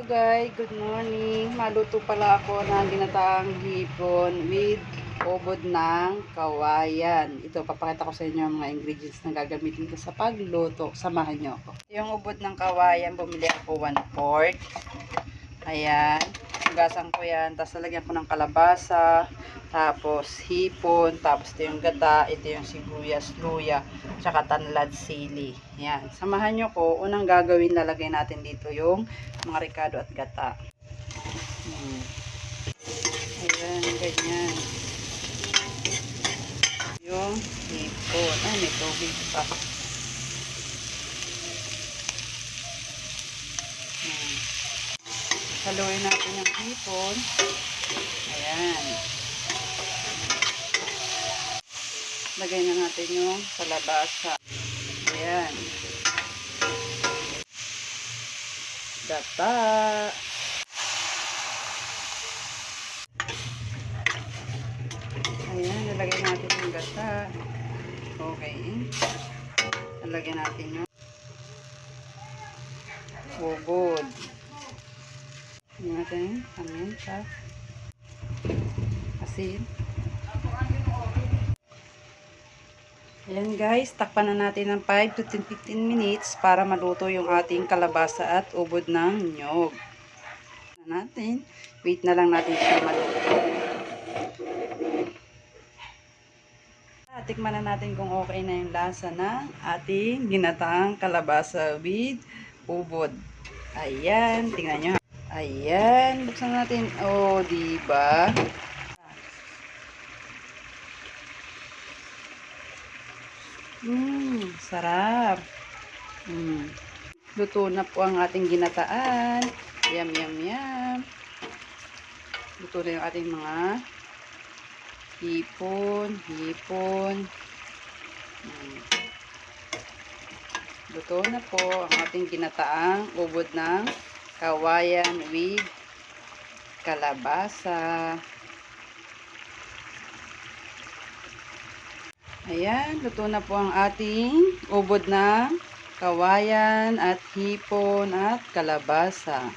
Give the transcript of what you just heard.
Guys, good morning. Maluto pala ako ng ginataang hipon with ubod ng kawayan. Ito, papakita ko sa inyo ang mga ingredients na gagamitin ko sa pagluto. Samahan nyo ako. Yung ubod ng kawayan, bumili ako 1/4. Ayan. Hugasan ko yan. Tapos lalagyan ko ng kalabasa. Tapos hipon. Tapos ito yung gata. Ito yung sibuyas, luya. Tsaka tanlad sili. Ayan. Samahan nyo ko. Unang gagawin, lalagay natin dito yung mga ricado at gata. Ayan. Ganyan. Yung hipon. Ay, may tubig pa. Haluin natin yung hipon. Ayan. Lagay na natin yung kalabasa. Ayan. Gata. Ayan, nalagay natin yung gata. Okay. Nalagay natin yung ubod. Lagyan natin paminta. Asin. Ayan guys, takpan na natin ng 5 to 10-15 minutes para maluto yung ating kalabasa at ubod ng nyog. Natin. Wait na lang natin siya maluto. Tikman na natin kung okay na yung lasa ng ating ginataang kalabasa with ubod. Ayan, tingnan nyo. Ayan, buksan natin. Oh, diba? Sarap. Luto na po ang ating ginataan. Yum, yum, yum. Luto na yung ating mga hipon. Luto na po ang ating ginataang ubod ng kawayan with kalabasa. Ayan, luto na po ang ating ubod ng kawayan at hipon at kalabasa.